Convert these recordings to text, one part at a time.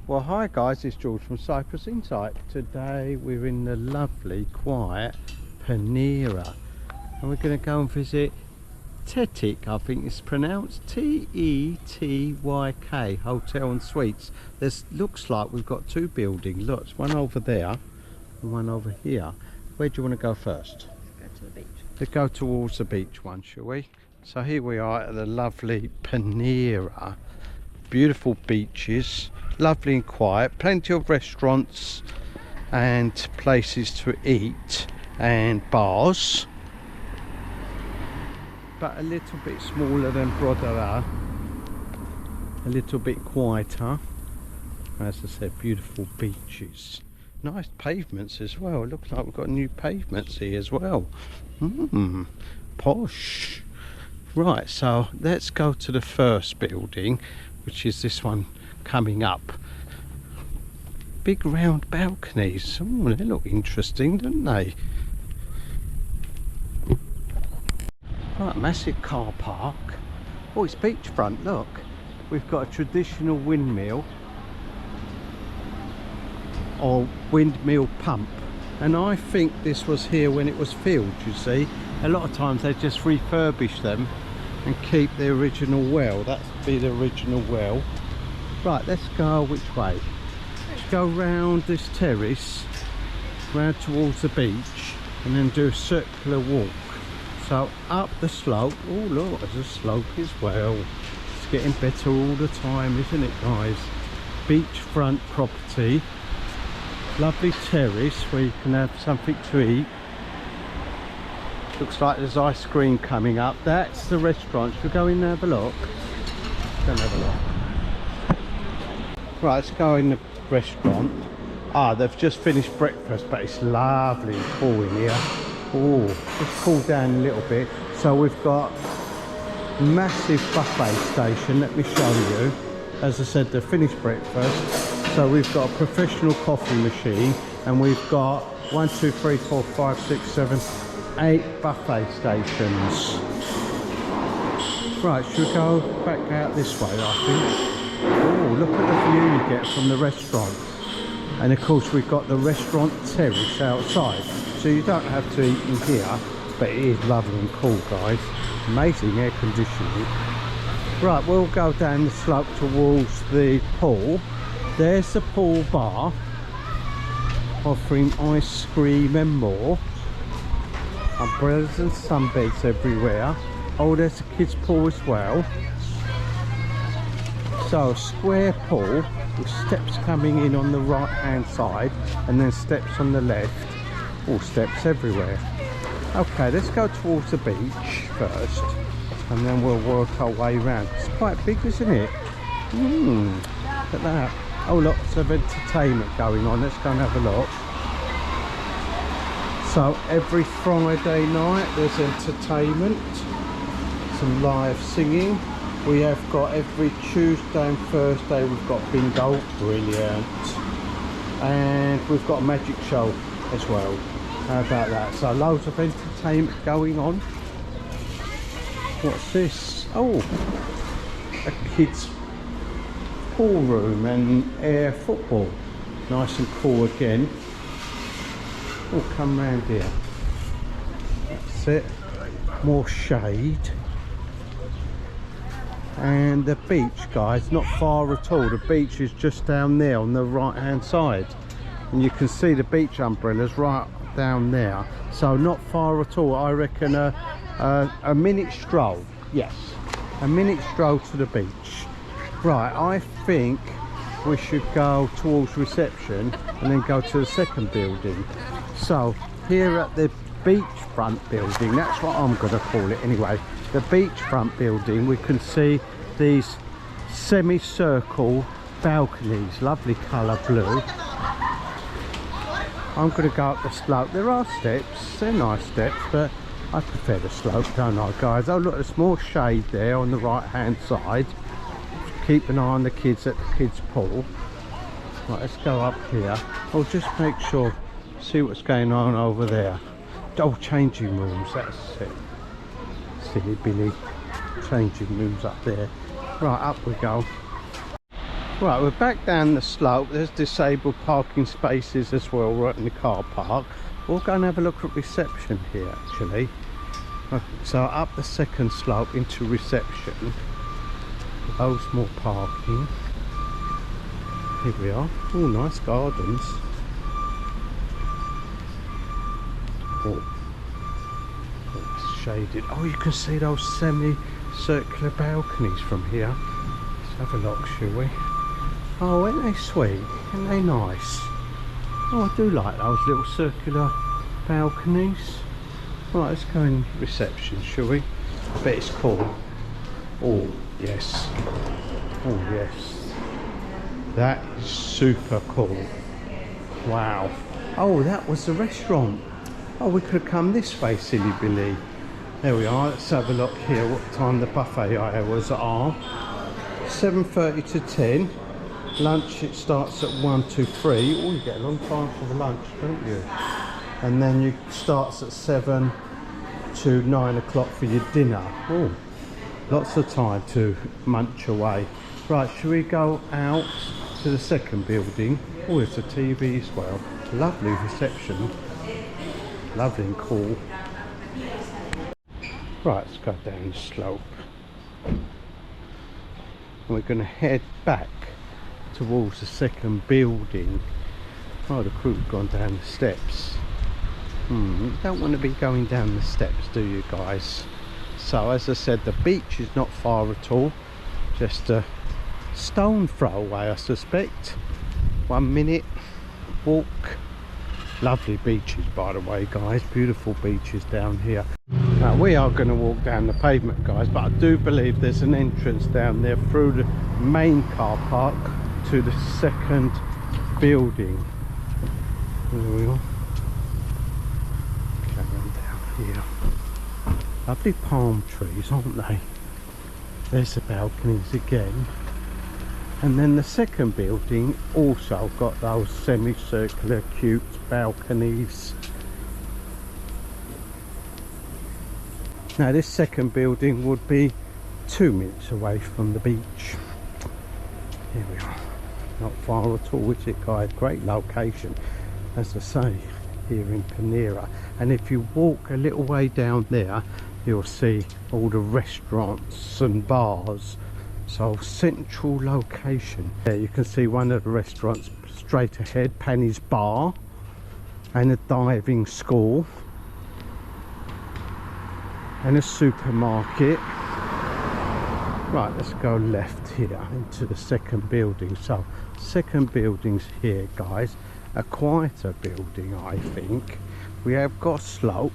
Well, hi guys, it's George from Cyprus Insight. Today we're in the lovely, quiet Pernera, and we're going to go and visit Tetyk, I think it's pronounced Tetyk Hotel and Suites. This looks like we've got two buildings. Look, one over there and one over here. Where do you want to go first? Go to the beach. Let's go towards the beach one, shall we? So here we are at the lovely Pernera. Beautiful beaches, lovely and quiet, plenty of restaurants and places to eat and bars, but a little bit smaller than Protaras, a little bit quieter. As I said, beautiful beaches, nice pavements as well. It looks like we've got new pavements here as well. Posh. Right, so let's go to the first building, which is this one coming up. Big round balconies. Oh, they look interesting, don't they? Right, massive car park. Oh, it's beachfront, look. We've got a traditional windmill or windmill pump, and I think this was here when it was filled, you see. A lot of times they just refurbish them and keep the original well. That'd be the original well. Right, let's go which way? Let's go round this terrace, round towards the beach, and then do a circular walk. So up the slope. Oh look, there's a slope as well. It's getting better all the time, isn't it guys? Beachfront property, lovely terrace where you can have something to eat. Looks like there's ice cream coming up. That's the restaurant. Should we go in and have a look? Go and have a look. Right, let's go in the restaurant. Ah, they've just finished breakfast, but it's lovely and cool in here. Oh, let's cool down a little bit. So we've got massive buffet station. Let me show you. As I said, they've finished breakfast. So we've got a professional coffee machine, and we've got 1, 2, 3, 4, 5, 6, 7, 8 buffet stations. Right, should we go back out this way, I think? Oh, look at the view you get from the restaurant. And of course we've got the restaurant terrace outside, so you don't have to eat in here, but it is lovely and cool guys. Amazing air conditioning. Right, we'll go down the slope towards the pool. There's the pool bar offering ice cream and more. Umbrellas and sunbeds everywhere. Oh, there's a kids pool as well. So square pool with steps coming in on the right hand side and then steps on the left. All steps everywhere. Okay, let's go towards the beach first and then we'll work our way around. It's quite big, isn't it? Look at that. Oh, lots of entertainment going on. Let's go and have a look. So every Friday night there's entertainment, some live singing. We have got every Tuesday and Thursday we've got bingo, brilliant. And we've got a magic show as well. How about that? So loads of entertainment going on. What's this? Oh, a kids pool room and air football. Nice and cool again. Oh, come round here. That's it. More shade. And the beach, guys, not far at all. The beach is just down there on the right hand side, and you can see the beach umbrellas right down there. So not far at all. I reckon a minute stroll. Yes, a minute stroll to the beach. Right, I think we should go towards reception and then go to the second building. So here at the beachfront building, that's what I'm going to call it anyway, the beachfront building, we can see these semicircle balconies, lovely colour blue. I'm going to go up the slope. There are steps, they're nice steps, but I prefer the slope, don't I, guys? Oh look, there's more shade there on the right hand side. Keep an eye on the kids at the kids pool. Right, let's go up here. Oh, just make sure, see what's going on over there. Oh, changing rooms, that's it. Silly Billy, changing rooms up there. Right, up we go. Right, we're back down the slope. There's disabled parking spaces as well right in the car park. We'll go and have a look at reception here actually. Okay, so up the second slope into reception. Loads more parking. Here we are. Oh, nice gardens. Oh, it's shaded. Oh, you can see those semi-circular balconies from here. Let's have a look, shall we? Oh, aren't they sweet? Aren't they nice? Oh, I do like those little circular balconies. Right, let's go in reception, shall we? I bet it's cool. Oh, yes. Oh, yes. That is super cool. Wow. Oh, that was the restaurant. Oh, we could have come this way, silly Billy. There we are. Let's have a look here what time the buffet hours are. 7:30 to 10. Lunch, it starts at 1 to 3. Oh, you get a long time for the lunch, don't you? And then you starts at 7 to 9 o'clock for your dinner. Oh, lots of time to munch away. Right, should we go out to the second building? Oh, it's a TV as well. Lovely reception. Lovely and cool. Right, let's go down the slope. And we're going to head back towards the second building. Oh, the crew's gone down the steps. You don't want to be going down the steps, do you guys? So as I said, the beach is not far at all, just a stone throw away, I suspect. 1 minute walk. Lovely beaches, by the way, guys. Beautiful beaches down here. Now we are going to walk down the pavement, guys, but I do believe there's an entrance down there through the main car park to the second building. There we are. Going down here. Lovely palm trees, aren't they? There's the balconies again. And then the second building also got those semicircular cute balconies. Now this second building would be 2 minutes away from the beach. Here we are. Not far at all, is it, guys? Great location, as I say, here in Pernera. And if you walk a little way down there, you'll see all the restaurants and bars. So central location. There you can see one of the restaurants straight ahead, Penny's Bar, and a diving school, and a supermarket. Right, let's go left here into the second building. So second building's here, guys. A quieter building, I think. We have got slope.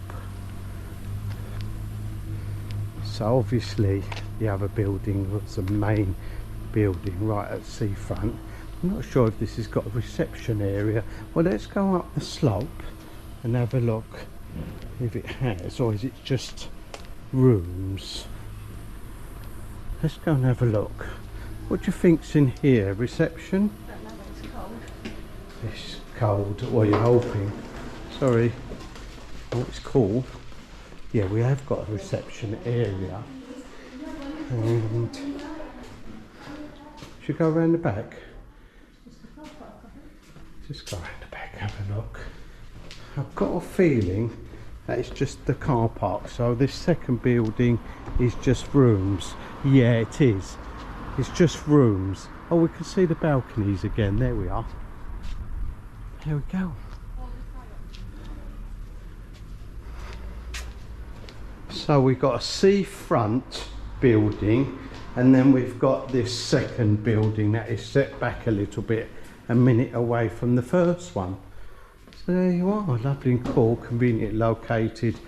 So obviously the other building was the main building right at seafront. I'm not sure if this has got a reception area. Well, let's go up the slope and have a look if it has, or is it just rooms? Let's go and have a look. What do you think's in here? Reception? Don't know, it's cold. It's cold. What are you hoping? Sorry. Oh, it's cool. Yeah, we have got a reception area. And should we go around the back? Just go around the back, have a look. I've got a feeling that it's just the car park. So this second building is just rooms. Yeah, it is. It's just rooms. Oh, we can see the balconies again. There we are. There we go. So we've got a seafront building, and then we've got this second building that is set back a little bit, a minute away from the first one. So there you are, lovely and cool, conveniently located.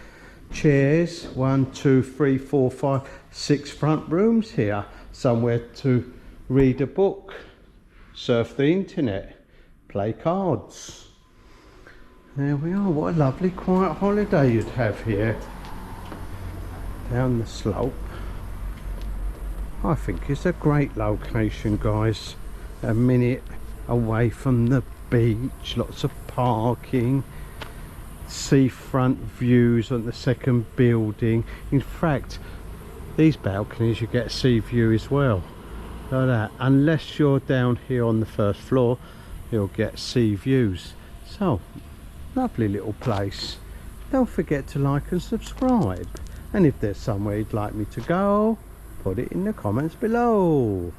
Chairs, 1, 2, 3, 4, 5, 6 front rooms here. Somewhere to read a book, surf the internet, play cards. There we are. What a lovely quiet holiday you'd have here. Down the slope. I think it's a great location, guys. A minute away from the beach, lots of parking, seafront views on the second building. In fact, these balconies you get a sea view as well. Like that. Unless you're down here on the first floor, you'll get sea views. So, lovely little place. Don't forget to like and subscribe. And if there's somewhere you'd like me to go, put it in the comments below.